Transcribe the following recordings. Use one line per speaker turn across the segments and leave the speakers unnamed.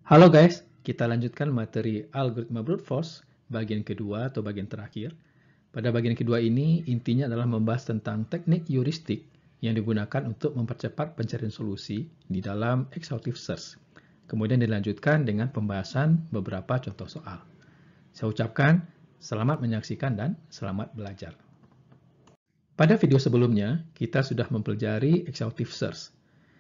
Halo guys, kita lanjutkan materi algoritma brute force bagian kedua atau bagian terakhir. Pada bagian kedua ini intinya adalah membahas tentang teknik heuristik yang digunakan untuk mempercepat pencarian solusi di dalam exhaustive search. Kemudian dilanjutkan dengan pembahasan beberapa contoh soal. Saya ucapkan selamat menyaksikan dan selamat belajar. Pada video sebelumnya, kita sudah mempelajari exhaustive search.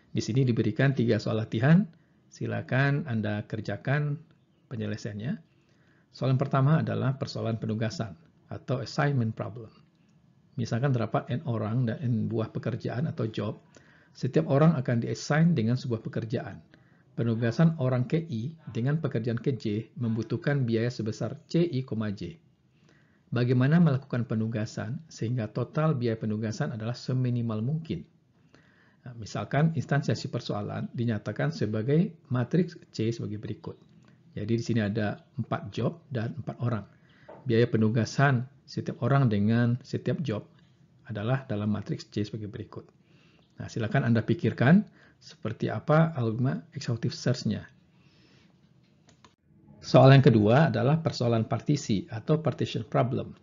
Di sini diberikan 3 soal latihan. Silakan Anda kerjakan penyelesaiannya. Soal yang pertama adalah persoalan penugasan atau assignment problem. Misalkan terdapat N orang dan N buah pekerjaan atau job. Setiap orang akan di-assign dengan sebuah pekerjaan. Penugasan orang ke I dengan pekerjaan ke J membutuhkan biaya sebesar CI, J. Bagaimana melakukan penugasan sehingga total biaya penugasan adalah seminimal mungkin? Nah, misalkan instansiasi persoalan dinyatakan sebagai matriks C sebagai berikut. Jadi di sini ada 4 job dan 4 orang. Biaya penugasan setiap orang dengan setiap job adalah dalam matriks C sebagai berikut. Nah, silakan Anda pikirkan seperti apa algoritma exhaustive search-nya. Soal yang kedua adalah persoalan partisi atau partition problem.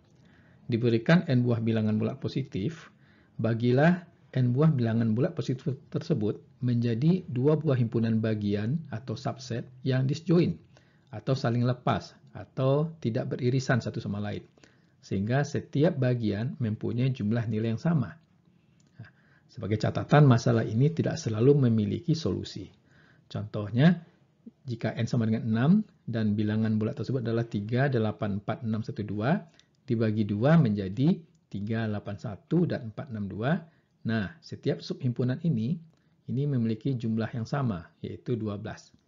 Diberikan N buah bilangan bulat positif, bagilah N buah bilangan bulat positif tersebut menjadi 2 buah himpunan bagian atau subset yang disjoin atau saling lepas atau tidak beririsan satu sama lain. Sehingga setiap bagian mempunyai jumlah nilai yang sama. Nah, sebagai catatan, masalah ini tidak selalu memiliki solusi. Contohnya, jika N sama dengan 6 dan bilangan bulat tersebut adalah 3, 8, 4, 6, 1, 2, dibagi 2 menjadi 3, 8, 1 dan 4, 6, 2. Nah, setiap subhimpunan ini memiliki jumlah yang sama, yaitu 12.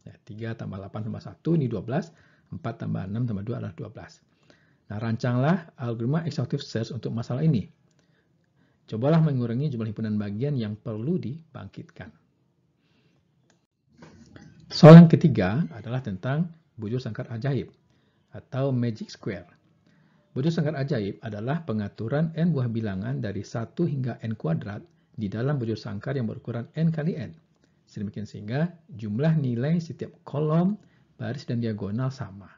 Ya, 3 tambah 8 tambah 1, ini 12. 4 tambah 6 tambah 2 adalah 12. Nah, rancanglah algoritma exhaustive search untuk masalah ini. Cobalah mengurangi jumlah himpunan bagian yang perlu dibangkitkan. Soal yang ketiga adalah tentang bujur sangkar ajaib atau magic square. Bujur sangkar ajaib adalah pengaturan N buah bilangan dari 1 hingga N kuadrat di dalam bujur sangkar yang berukuran N kali N. Sedemikian sehingga jumlah nilai setiap kolom, baris, dan diagonal sama.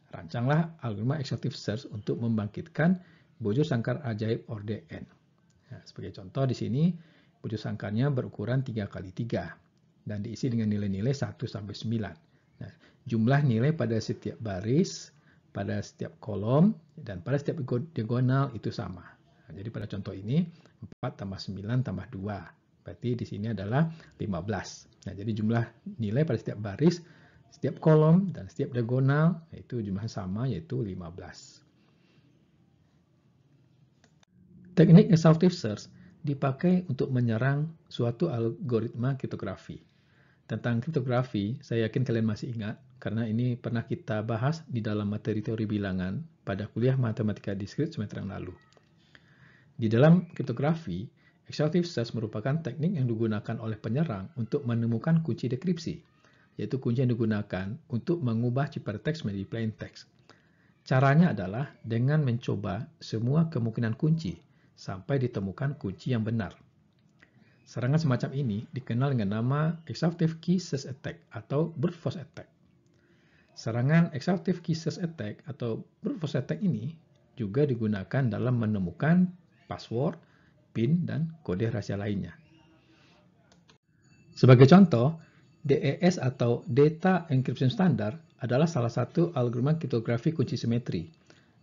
Rancanglah algoritma exhaustive search untuk membangkitkan bujur sangkar ajaib orde N. Nah, sebagai contoh di sini, bujur sangkarnya berukuran 3 kali 3 dan diisi dengan nilai-nilai 1 sampai 9. Nah, jumlah nilai pada setiap baris, pada setiap kolom, dan pada setiap diagonal itu sama. Nah, jadi pada contoh ini 4 tambah 9 tambah 2. Berarti di sini adalah 15. Nah, jadi jumlah nilai pada setiap baris, setiap kolom, dan setiap diagonal itu jumlahnya sama, yaitu 15. Teknik exhaustive search dipakai untuk menyerang suatu algoritma kriptografi. Tentang kriptografi, saya yakin kalian masih ingat, karena ini pernah kita bahas di dalam materi teori bilangan pada kuliah matematika diskrit semester yang lalu. Di dalam kriptografi, exhaustive search merupakan teknik yang digunakan oleh penyerang untuk menemukan kunci dekripsi, yaitu kunci yang digunakan untuk mengubah ciphertext menjadi plain text. Caranya adalah dengan mencoba semua kemungkinan kunci sampai ditemukan kunci yang benar. Serangan semacam ini dikenal dengan nama exhaustive key search attack atau brute force attack. Serangan exhaustive key search attack atau brute force attack ini juga digunakan dalam menemukan password, PIN, dan kode rahasia lainnya. Sebagai contoh, DES atau Data Encryption Standard adalah salah satu algoritma kriptografi kunci simetri,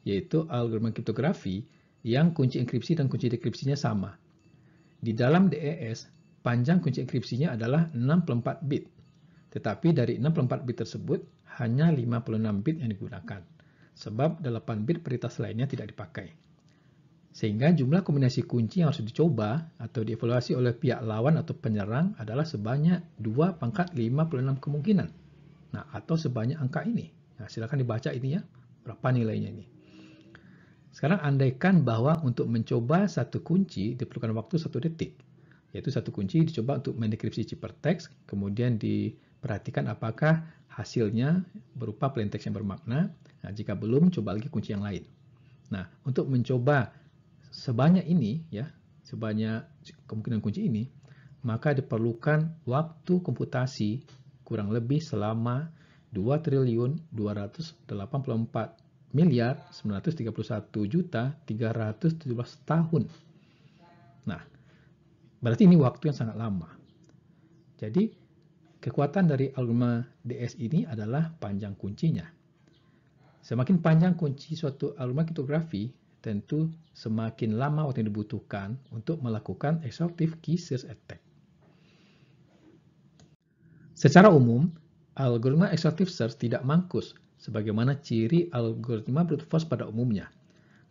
yaitu algoritma kriptografi yang kunci enkripsi dan kunci dekripsinya sama. Di dalam DES, panjang kunci enkripsinya adalah 64 bit, tetapi dari 64 bit tersebut hanya 56 bit yang digunakan, sebab 8 bit peritas lainnya tidak dipakai. Sehingga jumlah kombinasi kunci yang harus dicoba atau dievaluasi oleh pihak lawan atau penyerang adalah sebanyak 2 pangkat 56 kemungkinan. Nah, atau sebanyak angka ini. Nah, silakan dibaca ini ya, berapa nilainya ini. Sekarang andaikan bahwa untuk mencoba satu kunci diperlukan waktu 1 detik. Yaitu satu kunci dicoba untuk mendekripsi ciphertext, kemudian diperhatikan apakah hasilnya berupa plain text yang bermakna. Nah, jika belum, coba lagi kunci yang lain. Nah, untuk mencoba sebanyak ini, ya, sebanyak kemungkinan kunci ini, maka diperlukan waktu komputasi kurang lebih selama 2.284.931.317 tahun. Nah, berarti ini waktu yang sangat lama. Jadi, kekuatan dari algoritma DS ini adalah panjang kuncinya. Semakin panjang kunci suatu algoritma kriptografi, tentu semakin lama waktu yang dibutuhkan untuk melakukan exhaustive key search attack. Secara umum, algoritma exhaustive search tidak mankus sebagaimana ciri algoritma brute force pada umumnya.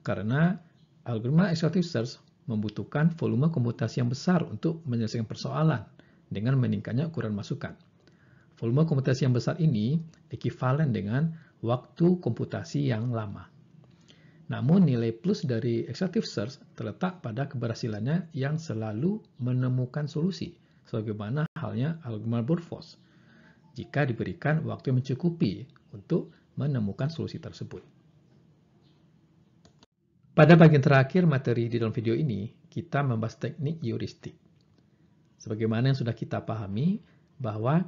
Karena algoritma exhaustive search membutuhkan volume komputasi yang besar untuk menyelesaikan persoalan dengan meningkatnya ukuran masukan. Volume komputasi yang besar ini ekivalen dengan waktu komputasi yang lama. Namun nilai plus dari exhaustive search terletak pada keberhasilannya yang selalu menemukan solusi, sebagaimana halnya algoritma brute force, jika diberikan waktu yang mencukupi untuk menemukan solusi tersebut. Pada bagian terakhir materi di dalam video ini, kita membahas teknik heuristik. Sebagaimana yang sudah kita pahami, bahwa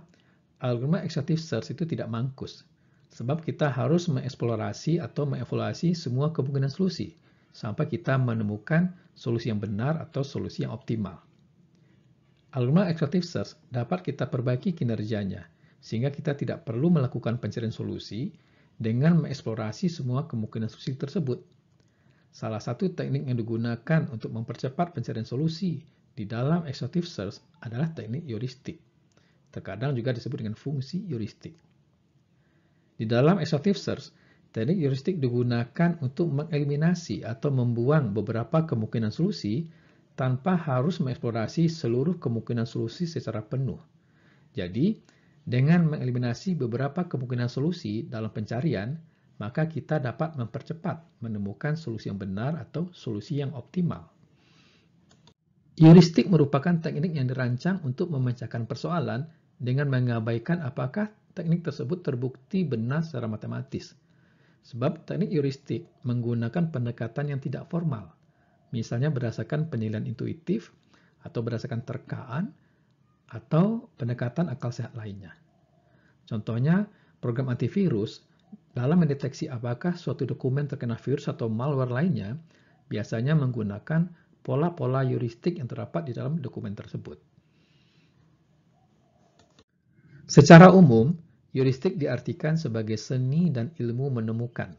algoritma exhaustive search itu tidak mankus, sebab kita harus mengeksplorasi atau mengevaluasi semua kemungkinan solusi, sampai kita menemukan solusi yang benar atau solusi yang optimal. Algoritma exhaustive search dapat kita perbaiki kinerjanya, sehingga kita tidak perlu melakukan pencarian solusi dengan mengeksplorasi semua kemungkinan solusi tersebut. Salah satu teknik yang digunakan untuk mempercepat pencarian solusi di dalam exhaustive search adalah teknik heuristik. Terkadang juga disebut dengan fungsi heuristik. Di dalam exhaustive search, teknik heuristik digunakan untuk mengeliminasi atau membuang beberapa kemungkinan solusi tanpa harus mengeksplorasi seluruh kemungkinan solusi secara penuh. Jadi, dengan mengeliminasi beberapa kemungkinan solusi dalam pencarian, maka kita dapat mempercepat menemukan solusi yang benar atau solusi yang optimal. Heuristik merupakan teknik yang dirancang untuk memecahkan persoalan dengan mengabaikan apakah teknik tersebut terbukti benar secara matematis. Sebab teknik heuristik menggunakan pendekatan yang tidak formal, misalnya berdasarkan penilaian intuitif, atau berdasarkan terkaan, atau pendekatan akal sehat lainnya. Contohnya, program antivirus dalam mendeteksi apakah suatu dokumen terkena virus atau malware lainnya, biasanya menggunakan pola-pola heuristik yang terdapat di dalam dokumen tersebut. Secara umum, heuristik diartikan sebagai seni dan ilmu menemukan,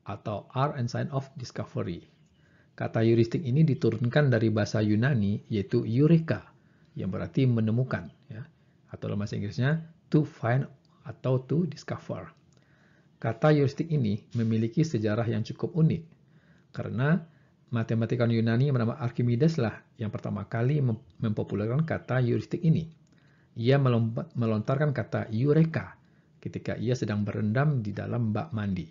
atau art and science of discovery. Kata heuristik ini diturunkan dari bahasa Yunani, yaitu eureka, yang berarti menemukan, ya, atau dalam bahasa Inggrisnya to find atau to discover. Kata heuristik ini memiliki sejarah yang cukup unik, karena matematikawan Yunani yang bernama Archimedes lah yang pertama kali mempopulerkan kata heuristik ini. Ia melontarkan kata eureka ketika ia sedang berendam di dalam bak mandi.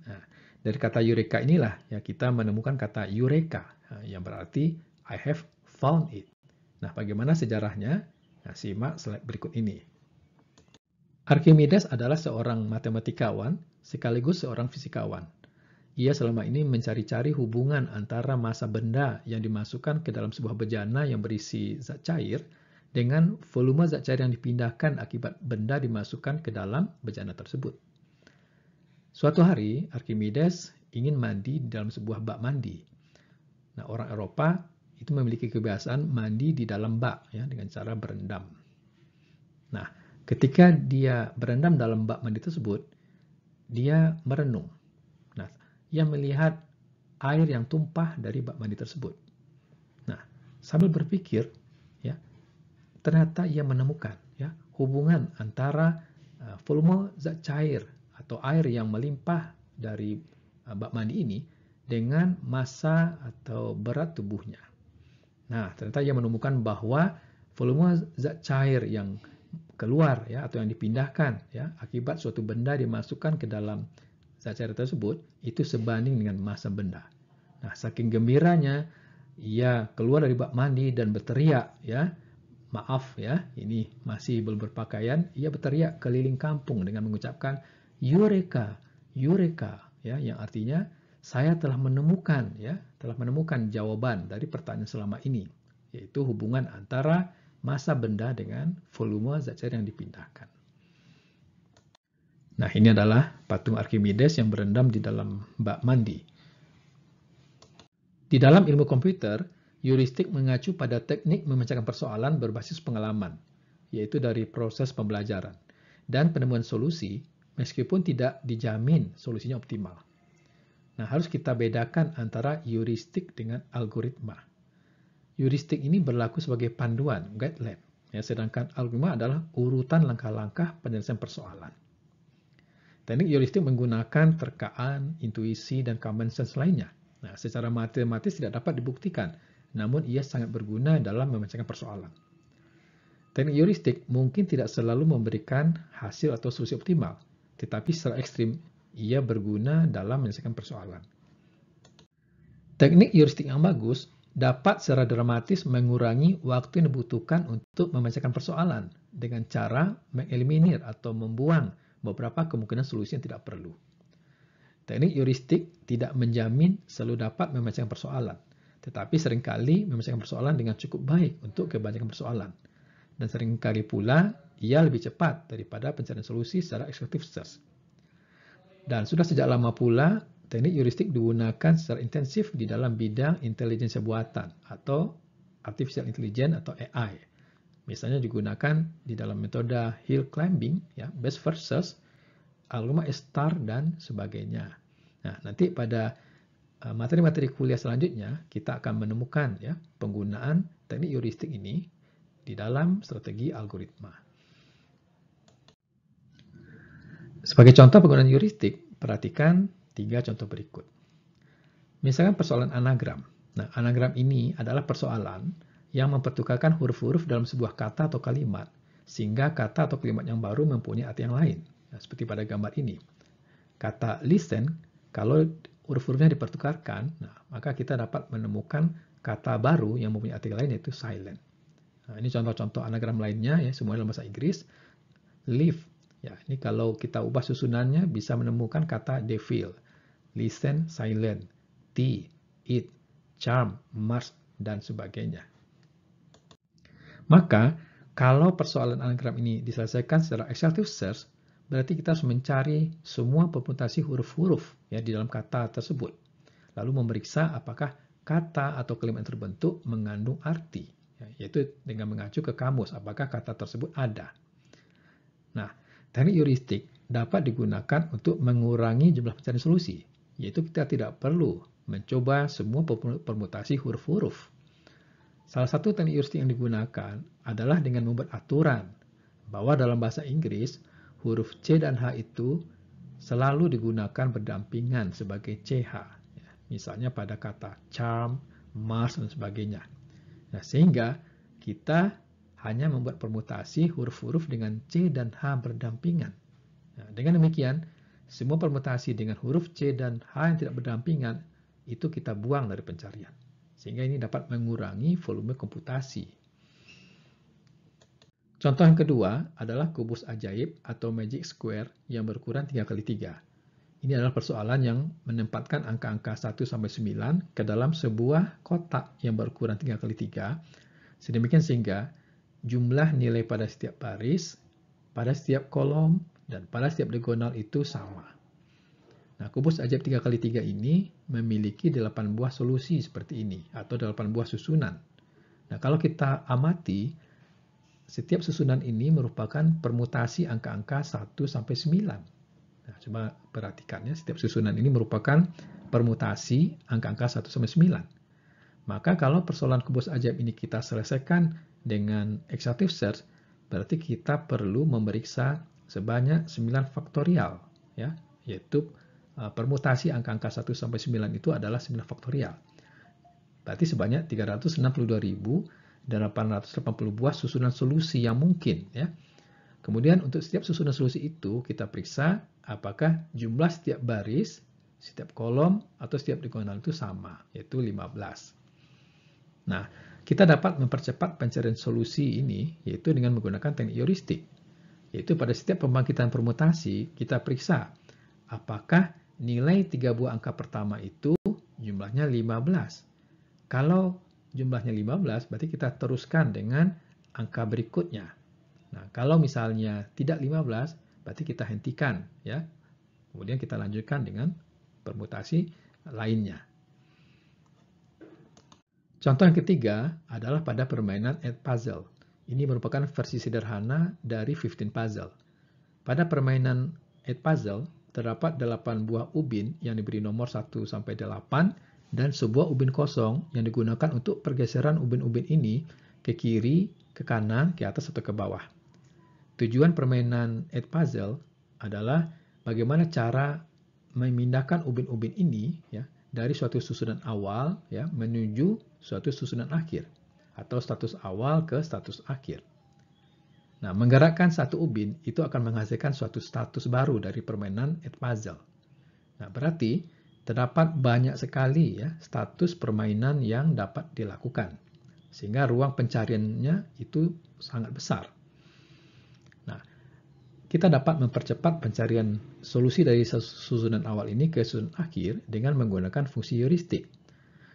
Nah, dari kata eureka inilah ya kita menemukan kata eureka, yang berarti I have found it. Nah, bagaimana sejarahnya? Nah, simak slide berikut ini. Archimedes adalah seorang matematikawan sekaligus seorang fisikawan. Ia selama ini mencari-cari hubungan antara massa benda yang dimasukkan ke dalam sebuah bejana yang berisi zat cair dengan volume zat cair yang dipindahkan akibat benda dimasukkan ke dalam bejana tersebut. Suatu hari, Archimedes ingin mandi di dalam sebuah bak mandi. Nah, orang Eropa itu memiliki kebiasaan mandi di dalam bak ya, dengan cara berendam. Nah, ketika dia berendam dalam bak mandi tersebut, dia merenung. Nah, ia melihat air yang tumpah dari bak mandi tersebut. Nah, sambil berpikir, ya, ternyata ia menemukan ya hubungan antara volume zat cair atau air yang melimpah dari bak mandi ini dengan massa atau berat tubuhnya. Nah, ternyata ia menemukan bahwa volume zat cair yang keluar ya atau yang dipindahkan ya akibat suatu benda dimasukkan ke dalam zat cair tersebut itu sebanding dengan massa benda. Nah, saking gembiranya ia keluar dari bak mandi dan berteriak ya, maaf ya, ini masih belum berpakaian, ia berteriak keliling kampung dengan mengucapkan eureka, eureka ya, yang artinya saya telah menemukan jawaban dari pertanyaan selama ini, yaitu hubungan antara massa benda dengan volume zat cair yang dipindahkan. Nah, ini adalah patung Archimedes yang berendam di dalam bak mandi. Di dalam ilmu komputer, heuristik mengacu pada teknik memecahkan persoalan berbasis pengalaman, yaitu dari proses pembelajaran, dan penemuan solusi meskipun tidak dijamin solusinya optimal. Nah, harus kita bedakan antara heuristik dengan algoritma. Heuristik ini berlaku sebagai panduan, guideline, ya, sedangkan algoritma adalah urutan langkah-langkah penyelesaian persoalan. Teknik heuristik menggunakan terkaan, intuisi, dan common sense lainnya. Nah, secara matematis tidak dapat dibuktikan, namun ia sangat berguna dalam memecahkan persoalan. Teknik heuristik mungkin tidak selalu memberikan hasil atau solusi optimal, tetapi secara ekstrim ia berguna dalam menyelesaikan persoalan. Teknik heuristik yang bagus dapat secara dramatis mengurangi waktu yang dibutuhkan untuk memecahkan persoalan dengan cara mengeliminir atau membuang beberapa kemungkinan solusi yang tidak perlu. Teknik heuristik tidak menjamin selalu dapat memecahkan persoalan, tetapi seringkali memecahkan persoalan dengan cukup baik untuk kebanyakan persoalan. Dan seringkali pula ia lebih cepat daripada pencarian solusi secara exhaustive search. Dan sudah sejak lama pula, teknik heuristik digunakan secara intensif di dalam bidang intelijensia buatan atau artificial intelligence atau AI. Misalnya digunakan di dalam metode hill climbing, ya, best first search, algoritma star, dan sebagainya. Nah, nanti pada materi-materi kuliah selanjutnya kita akan menemukan, ya, penggunaan teknik heuristik ini di dalam strategi algoritma. Sebagai contoh penggunaan heuristik, perhatikan 3 contoh berikut. Misalkan persoalan anagram. Nah, anagram ini adalah persoalan yang mempertukarkan huruf-huruf dalam sebuah kata atau kalimat, sehingga kata atau kalimat yang baru mempunyai arti yang lain. Nah, seperti pada gambar ini. Kata listen, kalau huruf-hurufnya dipertukarkan, nah, maka kita dapat menemukan kata baru yang mempunyai arti lain, yaitu silent. Nah, ini contoh-contoh anagram lainnya, ya, semuanya dalam bahasa Inggris. Live, ya, ini kalau kita ubah susunannya bisa menemukan kata devil, listen, silent, tea, eat, charm, march, dan sebagainya. Maka, kalau persoalan anagram ini diselesaikan secara exhaustive search, berarti kita harus mencari semua permutasi huruf-huruf, ya, di dalam kata tersebut. Lalu memeriksa apakah kata atau kalimat yang terbentuk mengandung arti, ya, yaitu dengan mengacu ke kamus, apakah kata tersebut ada. Nah, teknik heuristik dapat digunakan untuk mengurangi jumlah pencarian solusi, yaitu kita tidak perlu mencoba semua permutasi huruf-huruf. Salah satu teknik heuristik yang digunakan adalah dengan membuat aturan bahwa dalam bahasa Inggris, huruf C dan H itu selalu digunakan berdampingan sebagai CH. Misalnya pada kata charm, march, dan sebagainya. Nah, sehingga kita hanya membuat permutasi huruf-huruf dengan C dan H berdampingan. Nah, dengan demikian, semua permutasi dengan huruf C dan H yang tidak berdampingan itu kita buang dari pencarian. Sehingga ini dapat mengurangi volume komputasi. Contoh yang kedua adalah kubus ajaib atau magic square yang berukuran 3x3. Ini adalah persoalan yang menempatkan angka-angka 1 sampai 9 ke dalam sebuah kotak yang berukuran 3x3, sedemikian sehingga jumlah nilai pada setiap baris, pada setiap kolom, dan pada setiap diagonal itu sama. Nah, kubus ajaib 3x3 ini memiliki 8 buah solusi seperti ini, atau 8 buah susunan. Nah, kalau kita amati, setiap susunan ini merupakan permutasi angka-angka 1 sampai 9. Nah, coba perhatikan, ya, setiap susunan ini merupakan permutasi angka-angka 1 sampai 9. Maka kalau persoalan kubus ajaib ini kita selesaikan dengan exhaustive search, berarti kita perlu memeriksa sebanyak 9 faktorial, ya, yaitu permutasi angka-angka 1 sampai 9 itu adalah 9 faktorial. Berarti sebanyak 362.880 buah susunan solusi yang mungkin, ya. Kemudian untuk setiap susunan solusi itu kita periksa apakah jumlah setiap baris, setiap kolom, atau setiap diagonal itu sama, yaitu 15. Nah, kita dapat mempercepat pencarian solusi ini yaitu dengan menggunakan teknik heuristik. Yaitu pada setiap pembangkitan permutasi kita periksa apakah nilai 3 buah angka pertama itu jumlahnya 15. Kalau jumlahnya 15, berarti kita teruskan dengan angka berikutnya. Nah, kalau misalnya tidak 15, berarti kita hentikan ya. Kemudian kita lanjutkan dengan permutasi lainnya. Contoh yang ketiga adalah pada permainan Add Puzzle. Ini merupakan versi sederhana dari 15 Puzzle. Pada permainan Add Puzzle, terdapat 8 buah ubin yang diberi nomor 1 sampai 8 dan sebuah ubin kosong yang digunakan untuk pergeseran ubin-ubin ini ke kiri, ke kanan, ke atas atau ke bawah. Tujuan permainan Add Puzzle adalah bagaimana cara memindahkan ubin-ubin ini ya dari suatu susunan awal ya menuju suatu susunan akhir atau status awal ke status akhir. Nah, menggerakkan satu ubin itu akan menghasilkan suatu status baru dari permainan Add Puzzle. Nah, berarti terdapat banyak sekali ya status permainan yang dapat dilakukan. Sehingga ruang pencariannya itu sangat besar. Nah, kita dapat mempercepat pencarian solusi dari susunan awal ini ke susunan akhir dengan menggunakan fungsi heuristik.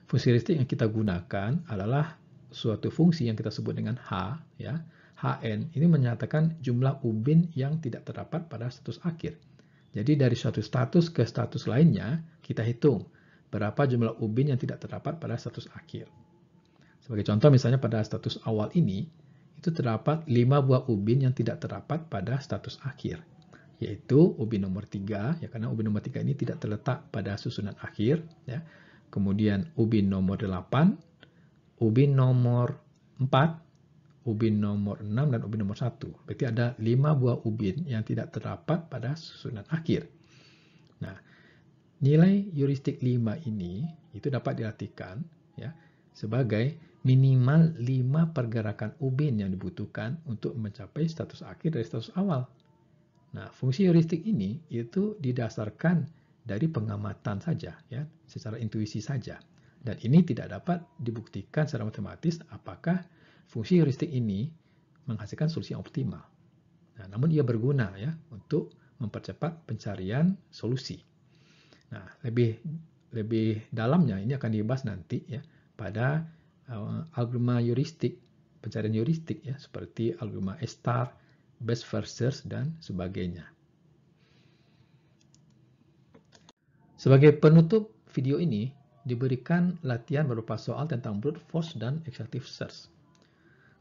Fungsi heuristik yang kita gunakan adalah suatu fungsi yang kita sebut dengan H, ya. Hn ini menyatakan jumlah ubin yang tidak terdapat pada status akhir. Jadi dari suatu status ke status lainnya, kita hitung berapa jumlah ubin yang tidak terdapat pada status akhir. Sebagai contoh misalnya pada status awal ini, itu terdapat 5 buah ubin yang tidak terdapat pada status akhir, yaitu ubin nomor 3, ya karena ubin nomor 3 ini tidak terletak pada susunan akhir, ya. Kemudian ubin nomor 8, ubin nomor 4, ubin nomor 6, dan ubin nomor 1. Berarti ada 5 buah ubin yang tidak terdapat pada susunan akhir. Nah, nilai heuristik 5 ini itu dapat diartikan ya sebagai minimal 5 pergerakan ubin yang dibutuhkan untuk mencapai status akhir dari status awal. Nah, fungsi heuristik ini itu didasarkan dari pengamatan saja, ya, secara intuisi saja. Dan ini tidak dapat dibuktikan secara matematis apakah fungsi heuristik ini menghasilkan solusi yang optimal. Nah, namun ia berguna ya untuk mempercepat pencarian solusi. Nah, lebih dalamnya ini akan dibahas nanti ya pada algoritma heuristik, pencarian heuristik ya seperti algoritma A*, best first search dan sebagainya. Sebagai penutup video ini diberikan latihan berupa soal tentang brute force dan exhaustive search.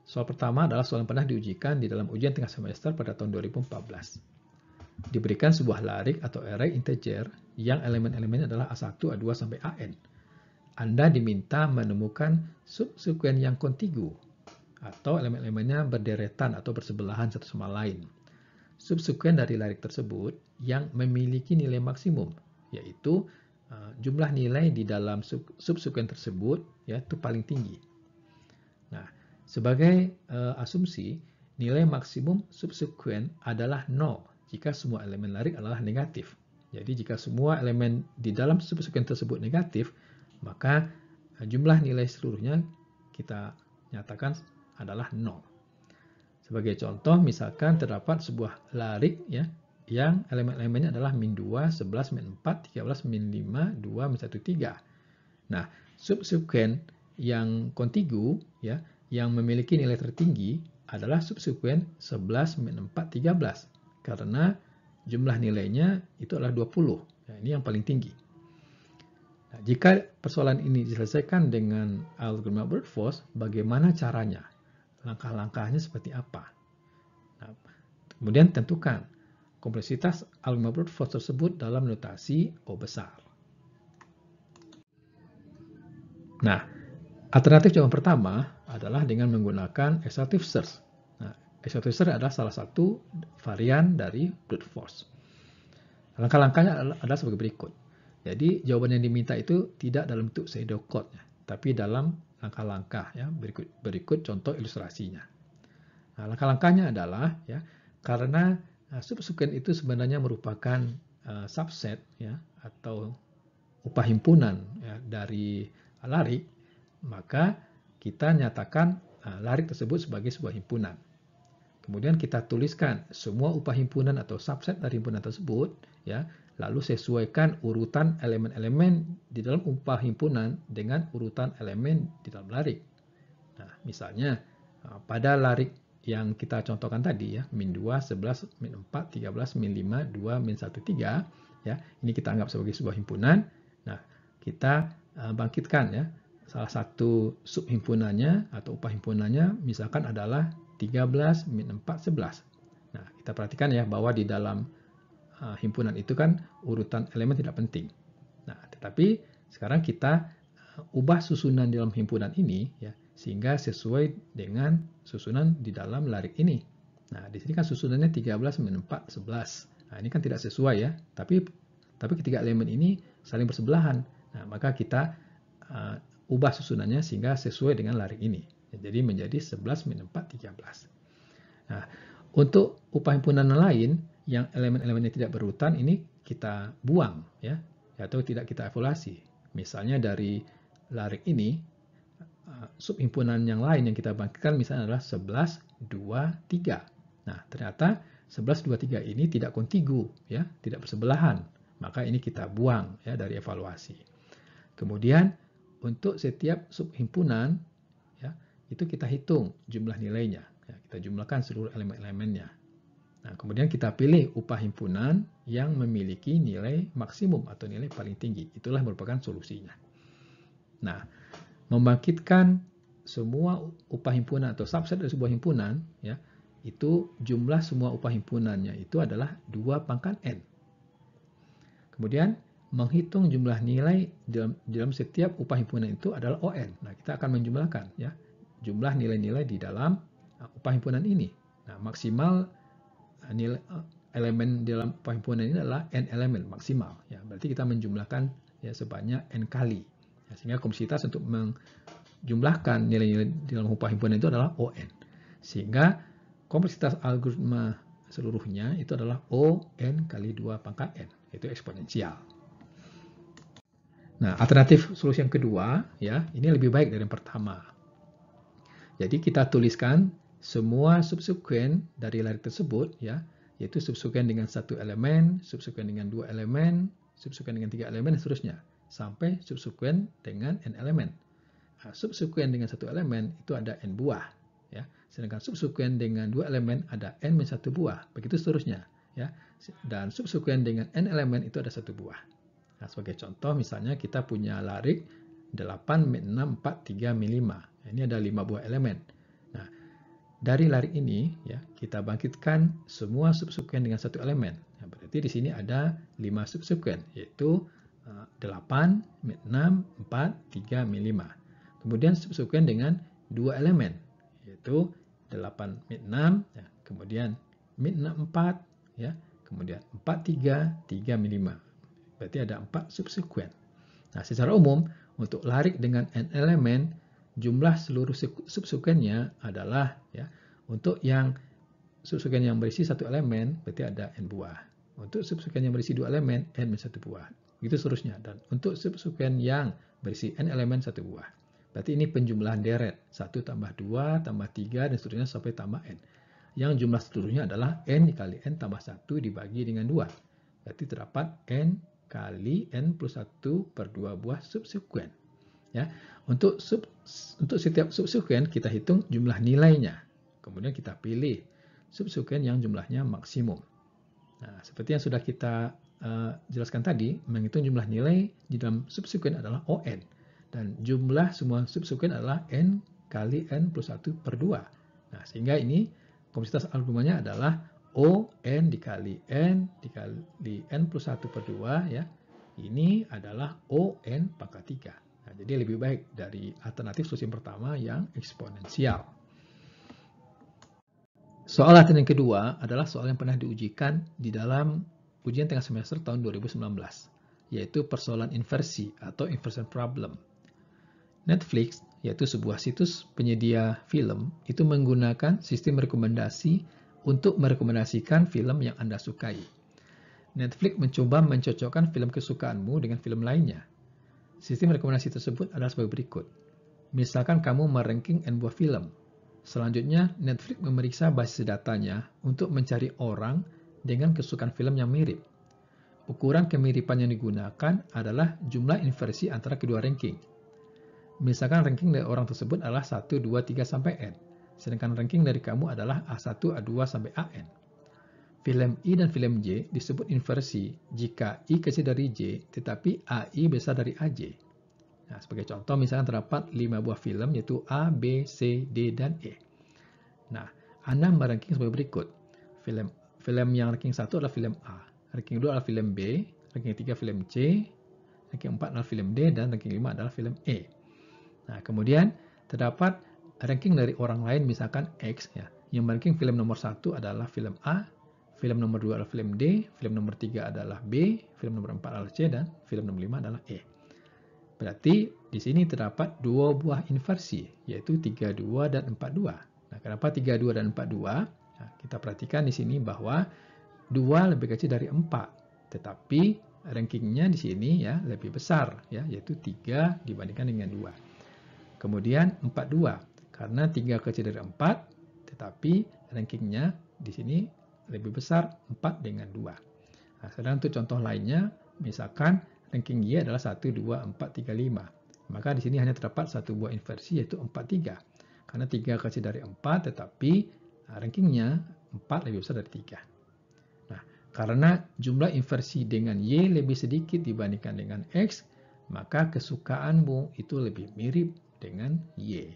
Soal pertama adalah soal yang pernah diujikan di dalam ujian tengah semester pada tahun 2014. Diberikan sebuah larik atau array integer yang elemen-elemennya adalah A1, A2 sampai AN. Anda diminta menemukan subsekuen yang kontigu atau elemen-elemennya berderetan atau bersebelahan satu sama lain. Subsekuen dari larik tersebut yang memiliki nilai maksimum, yaitu jumlah nilai di dalam subsekuen tersebut yaitu paling tinggi. Nah, sebagai asumsi, nilai maksimum subsekuen adalah 0 jika semua elemen larik adalah negatif. Jadi jika semua elemen di dalam subsekuen tersebut negatif, maka jumlah nilai seluruhnya kita nyatakan adalah 0. Sebagai contoh, misalkan terdapat sebuah larik ya yang elemen-elemennya adalah min 2, 11, min 4, 13, min 5, 2, min 1, 3. Nah, subsekuen yang kontigu ya yang memiliki nilai tertinggi adalah subsekuen 11, min 4, 13. Karena jumlah nilainya itu adalah 20. Nah, ini yang paling tinggi. Nah, jika persoalan ini diselesaikan dengan algoritma brute force, bagaimana caranya? Langkah-langkahnya seperti apa? Nah, kemudian tentukan kompleksitas algoritma brute force tersebut dalam notasi O besar. Nah, alternatif jawaban pertama adalah dengan menggunakan exhaustive search. Nah, exhaustive search adalah salah satu varian dari brute force. Langkah-langkahnya adalah sebagai berikut. Jadi jawaban yang diminta itu tidak dalam bentuk pseudocode, tapi dalam langkah-langkah ya berikut contoh ilustrasinya. Nah, langkah-langkahnya adalah ya karena subsekuen itu sebenarnya merupakan subset ya atau upah himpunan ya, dari larik, maka kita nyatakan larik tersebut sebagai sebuah himpunan. Kemudian kita tuliskan semua upah himpunan atau subset dari himpunan tersebut ya, lalu sesuaikan urutan elemen-elemen di dalam upah himpunan dengan urutan elemen di dalam larik. Nah, misalnya Pada larik yang kita contohkan tadi ya, min 2, 11, min 4, 13, min 5, 2, min 1, 3, ya, ini kita anggap sebagai sebuah himpunan. Nah, kita bangkitkan ya, salah satu subhimpunannya atau upah himpunannya misalkan adalah 13, min 4, 11. Nah, kita perhatikan ya bahwa di dalam himpunan itu kan urutan elemen tidak penting. Nah, tetapi sekarang kita ubah susunan dalam himpunan ini ya, sehingga sesuai dengan susunan di dalam larik ini. Nah, di sini kan susunannya 13, min 4, 11. Nah, ini kan tidak sesuai ya, tapi ketiga elemen ini saling bersebelahan. Nah, maka kita ubah susunannya sehingga sesuai dengan larik ini. Jadi menjadi 11, min 4, 13. Nah, untuk upah himpunan lain yang elemen-elemennya tidak berurutan ini kita buang ya, atau tidak kita evaluasi. Misalnya dari larik ini, subhimpunan yang lain yang kita bangkitkan misalnya adalah 11, 2, 3. Nah, ternyata 11, 2, 3 ini tidak kontigu, ya, tidak bersebelahan. Maka ini kita buang ya dari evaluasi. Kemudian untuk setiap subhimpunan ya, itu kita hitung jumlah nilainya. Ya, kita jumlahkan seluruh elemen-elemennya. Nah, kemudian kita pilih upah himpunan yang memiliki nilai maksimum atau nilai paling tinggi. Itulah merupakan solusinya. Nah, membangkitkan semua upah himpunan atau subset dari sebuah himpunan, ya, itu jumlah semua upah himpunannya itu adalah 2 pangkat N. Kemudian menghitung jumlah nilai dalam setiap upah himpunan itu adalah ON. Nah, kita akan menjumlahkan ya jumlah nilai-nilai di dalam upah himpunan ini. Nah, maksimal nilai elemen dalam upah himpunan ini adalah N elemen maksimal. Ya, berarti kita menjumlahkan ya sebanyak N kali. Ya, sehingga kompleksitas untuk menjumlahkan nilai-nilai dalam upah himpunan itu adalah ON. Sehingga kompleksitas algoritma seluruhnya itu adalah ON kali 2 pangkat N. Itu eksponensial. Nah, alternatif solusi yang kedua, ya, ini lebih baik dari yang pertama. Jadi kita tuliskan semua subsekuen dari larik tersebut, ya, yaitu subsekuen dengan 1 elemen, subsekuen dengan 2 elemen, subsekuen dengan 3 elemen, dan seterusnya, sampai subsekuen dengan n elemen. Nah, subsekuen dengan 1 elemen itu ada n buah, ya. Sedangkan subsekuen dengan 2 elemen ada n-1 buah, begitu seterusnya, ya. Dan subsekuen dengan n elemen itu ada 1 buah. Nah, sebagai contoh misalnya kita punya larik 8, min 6, 4, 3, min 5. Ini ada 5 buah elemen. Nah, dari larik ini ya kita bangkitkan semua subsekuen dengan 1 elemen. Nah, berarti di sini ada 5 subsekuen, yaitu 8, min 6, 4, 3, min 5. Kemudian subsekuen dengan 2 elemen, yaitu 8, min 6, ya, kemudian min 6, 4, ya, kemudian 4, 3, 3, min 5. Berarti ada 4 subsekuen. Nah, secara umum, untuk larik dengan n elemen, jumlah seluruh subsekuennya adalah, ya, untuk yang subsekuen yang berisi 1 elemen, berarti ada n buah. Untuk subsekuen yang berisi 2 elemen, n-1 buah. Begitu seterusnya. Dan untuk subsekuen yang berisi n elemen 1 buah. Berarti ini penjumlahan deret. 1 tambah 2, tambah 3, dan seterusnya sampai tambah n. Yang jumlah seluruhnya adalah n dikali n tambah 1 dibagi dengan 2. Berarti terdapat n kali n plus 1 per 2 buah subsekuen. Ya. Untuk setiap subsekuen kita hitung jumlah nilainya. Kemudian kita pilih subsekuen yang jumlahnya maksimum. Nah, seperti yang sudah kita jelaskan tadi, menghitung jumlah nilai di dalam subsekuen adalah ON. Dan jumlah semua subsekuen adalah n kali n plus 1 per 2. Nah, sehingga ini kompleksitas algoritmanya adalah ON dikali n plus 1 per 2, ya. Ini adalah ON pangkat 3. Nah, jadi lebih baik dari alternatif solusi pertama yang eksponensial. Soal latihan yang kedua adalah soal yang pernah diujikan di dalam ujian tengah semester tahun 2019, yaitu persoalan inversi atau inversion problem. Netflix, yaitu sebuah situs penyedia film, itu menggunakan sistem rekomendasi untuk merekomendasikan film yang Anda sukai. Netflix mencoba mencocokkan film kesukaanmu dengan film lainnya. Sistem rekomendasi tersebut adalah sebagai berikut. Misalkan kamu meranking n buah film. Selanjutnya, Netflix memeriksa basis datanya untuk mencari orang dengan kesukaan film yang mirip. Ukuran kemiripan yang digunakan adalah jumlah inversi antara kedua ranking. Misalkan ranking dari orang tersebut adalah 1, 2, 3, sampai n. sedangkan ranking dari kamu adalah A1, A2 sampai AN. Film I dan film J disebut inversi jika I kecil dari J, tetapi AI besar dari AJ. Nah, sebagai contoh, misalnya terdapat 5 buah film, yaitu A, B, C, D, dan E. Nah, Anda meranking sebagai berikut. Film yang ranking 1 adalah film A, ranking 2 adalah film B, ranking 3 film C, ranking 4 adalah film D, dan ranking 5 adalah film E. Nah, kemudian terdapat ranking dari orang lain, misalkan X, ya, yang ranking film nomor 1 adalah film A, film nomor 2 adalah film D, film nomor 3 adalah B, film nomor 4 adalah C, dan film nomor 5 adalah E. Berarti di sini terdapat 2 buah inversi, yaitu 32 dan 42. Nah, kenapa 32 dan 42? Nah, kita perhatikan di sini bahwa 2 lebih kecil dari 4, tetapi rankingnya di sini ya lebih besar, ya, yaitu 3 dibandingkan dengan 2. Kemudian 42, karena 3 kecil dari 4, tetapi rankingnya di sini lebih besar 4 dengan 2. Nah, sedang untuk contoh lainnya, misalkan ranking Y adalah 1, 2, 4, 3, 5. Maka di sini hanya terdapat satu buah inversi, yaitu 4, 3. Karena 3 kecil dari 4, tetapi rankingnya 4 lebih besar dari 3. Nah, karena jumlah inversi dengan Y lebih sedikit dibandingkan dengan X, maka kesukaanmu itu lebih mirip dengan Y.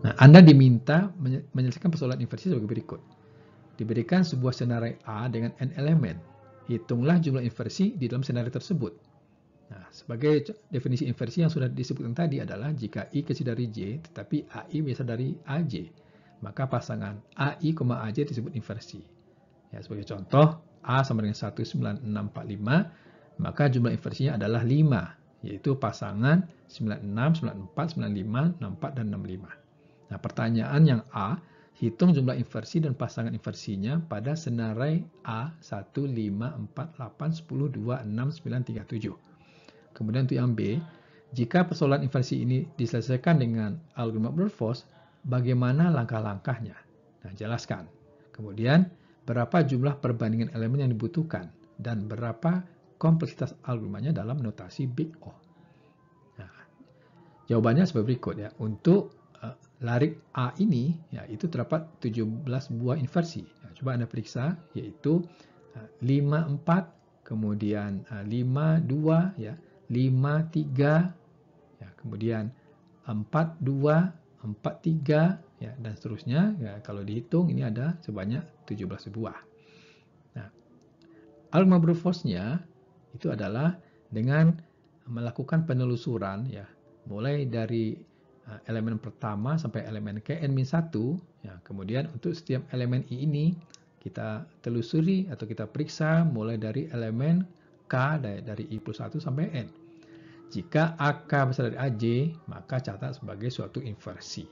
Nah, Anda diminta menyelesaikan persoalan inversi sebagai berikut. Diberikan sebuah senarai A dengan N elemen. Hitunglah jumlah inversi di dalam senarai tersebut. Nah, sebagai definisi inversi yang sudah disebutkan tadi adalah jika I kecil dari J, tetapi AI besar dari AJ. Maka pasangan AI, AJ disebut inversi. Ya, sebagai contoh, A sama dengan 19645, maka jumlah inversinya adalah 5, yaitu pasangan 96, 94, 95, 64, dan 65. Nah, pertanyaan yang A, hitung jumlah inversi dan pasangan inversinya pada senarai A 1, 5, 4, 8, 10, 2, 6, 9, 3, 7. Kemudian untuk yang B, jika persoalan inversi ini diselesaikan dengan algoritma brute force, bagaimana langkah-langkahnya? Nah, jelaskan. Kemudian, berapa jumlah perbandingan elemen yang dibutuhkan dan berapa kompleksitas algoritmanya dalam notasi Big O. Nah, jawabannya sebagai berikut ya. Untuk larik A ini, ya, itu terdapat 17 buah inversi. Ya, coba Anda periksa, yaitu 54, kemudian 52, ya, 53, ya, kemudian 42, 43, ya, dan seterusnya. Ya, kalau dihitung ini ada sebanyak 17 buah. Nah, algoritma brute force-nya itu adalah dengan melakukan penelusuran, ya, mulai dari elemen pertama sampai elemen Kn-1, ya, kemudian untuk setiap elemen I ini kita telusuri atau kita periksa mulai dari elemen K dari I plus 1 sampai N. Jika AK besar dari AJ, maka catat sebagai suatu inversi.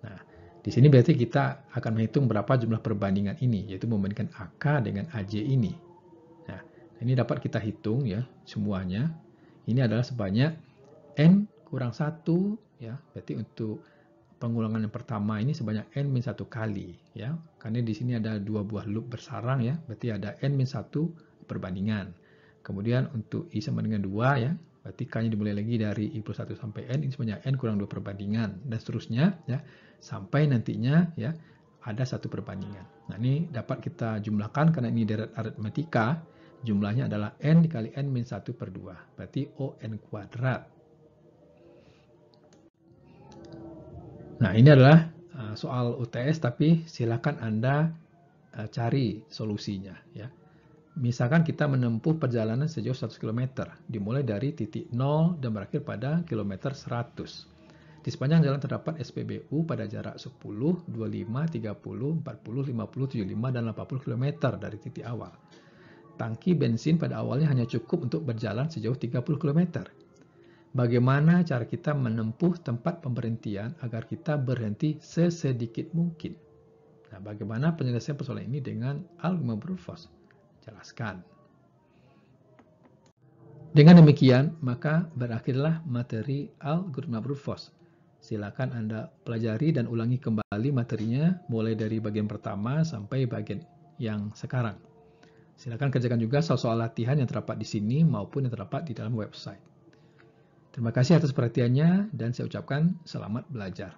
Nah, di sini berarti kita akan menghitung berapa jumlah perbandingan ini, yaitu membandingkan AK dengan AJ ini. Nah, ini dapat kita hitung ya semuanya. Ini adalah sebanyak N kurang 1, ya, berarti untuk pengulangan yang pertama ini sebanyak N-1 kali, ya, karena di sini ada 2 buah loop bersarang, ya, berarti ada N-1 perbandingan. Kemudian untuk I sama dengan 2, ya, berarti K-nya dimulai lagi dari I plus 1 sampai N, ini sebanyak N kurang 2 perbandingan, dan seterusnya, ya, sampai nantinya, ya, ada 1 perbandingan. Nah, ini dapat kita jumlahkan karena ini deret aritmatika, jumlahnya adalah N dikali N-1 per 2, berarti ON kuadrat. Nah, ini adalah soal UTS, tapi silakan Anda cari solusinya, ya. Misalkan kita menempuh perjalanan sejauh 100 km, dimulai dari titik 0 dan berakhir pada kilometer 100. Di sepanjang jalan terdapat SPBU pada jarak 10, 25, 30, 40, 50, 75, dan 80 km dari titik awal. Tangki bensin pada awalnya hanya cukup untuk berjalan sejauh 30 km. Bagaimana cara kita menempuh tempat pemberhentian agar kita berhenti sesedikit mungkin? Nah, bagaimana penyelesaian persoalan ini dengan algoritma brute force? Jelaskan. Dengan demikian, maka berakhirlah materi algoritma brute force. Silakan Anda pelajari dan ulangi kembali materinya mulai dari bagian pertama sampai bagian yang sekarang. Silakan kerjakan juga soal-soal latihan yang terdapat di sini maupun yang terdapat di dalam website. Terima kasih atas perhatiannya dan saya ucapkan selamat belajar.